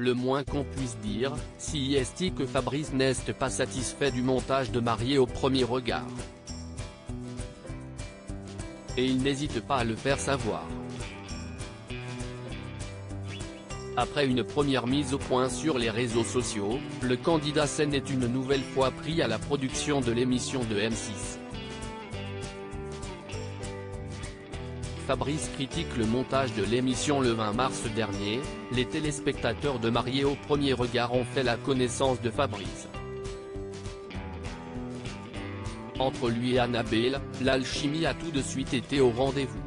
le moins qu'on puisse dire, si est que Fabrice n'est pas satisfait du montage de Mariés au premier regard. Et il n'hésite pas à le faire savoir. Après une première mise au point sur les réseaux sociaux, le candidat Sen est une nouvelle fois pris à la production de l'émission de M6. Fabrice critique le montage de l'émission le 20 mars dernier. Les téléspectateurs de Mariés au premier regard ont fait la connaissance de Fabrice. Entre lui et Annabelle, l'alchimie a tout de suite été au rendez-vous.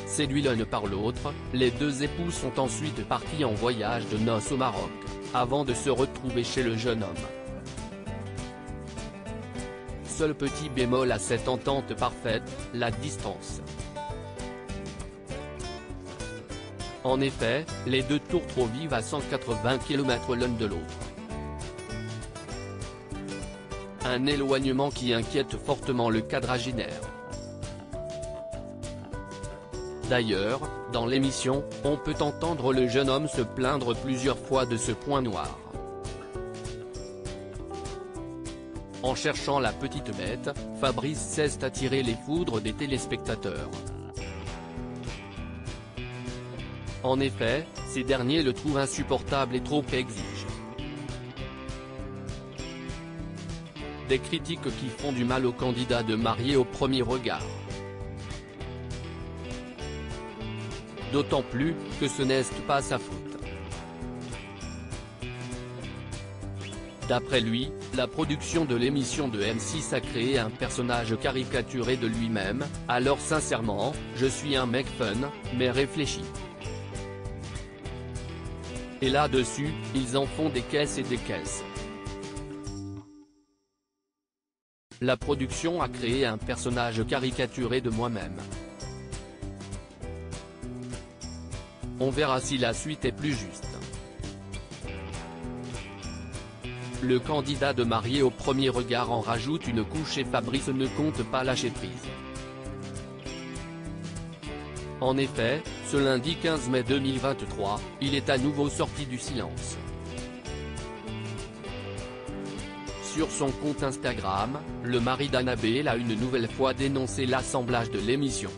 Séduits l'un par l'autre, les deux époux sont ensuite partis en voyage de noces au Maroc, avant de se retrouver chez le jeune homme. Seul petit bémol à cette entente parfaite, la distance. En effet, les deux tourtereaux vivent à 180 km l'un de l'autre. Un éloignement qui inquiète fortement le quadragénaire. D'ailleurs, dans l'émission, on peut entendre le jeune homme se plaindre plusieurs fois de ce point noir. En cherchant la petite bête, Fabrice cesse d'attirer les foudres des téléspectateurs. En effet, ces derniers le trouvent insupportable et trop exigent. Des critiques qui font du mal au candidat de Mariés au premier regard. D'autant plus, que ce n'est pas sa faute. D'après lui, la production de l'émission de M6 a créé un personnage caricaturé de lui-même, alors sincèrement, je suis un mec fun, mais réfléchi. Et là-dessus, ils en font des caisses et des caisses. La production a créé un personnage caricaturé de moi-même. On verra si la suite est plus juste. Le candidat de Mariés au premier regard en rajoute une couche et Fabrice ne compte pas lâcher prise. En effet, ce lundi 15 mai 2023, il est à nouveau sorti du silence. Sur son compte Instagram, le mari d'Annabelle a une nouvelle fois dénoncé l'assemblage de l'émission.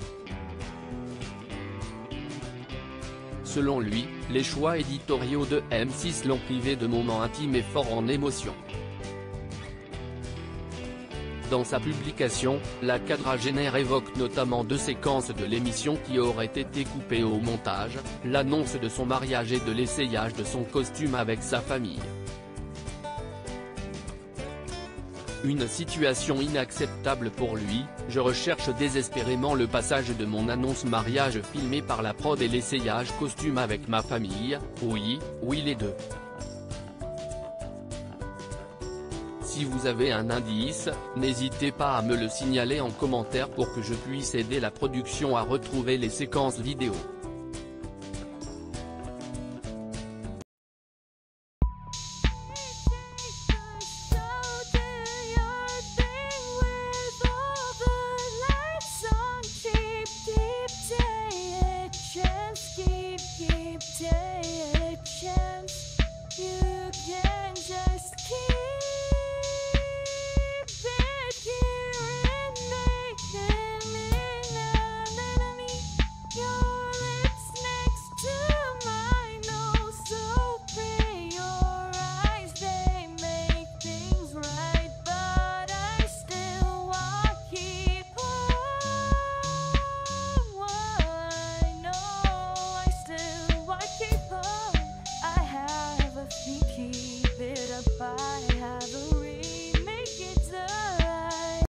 Selon lui, les choix éditoriaux de M6 l'ont privé de moments intimes et forts en émotion. Dans sa publication, la quadragénaire évoque notamment deux séquences de l'émission qui auraient été coupées au montage, l'annonce de son mariage et de l'essayage de son costume avec sa famille. Une situation inacceptable pour lui, je recherche désespérément le passage de mon annonce mariage filmé par la prod et l'essayage costume avec ma famille, oui les deux. Si vous avez un indice, n'hésitez pas à me le signaler en commentaire pour que je puisse aider la production à retrouver les séquences vidéo.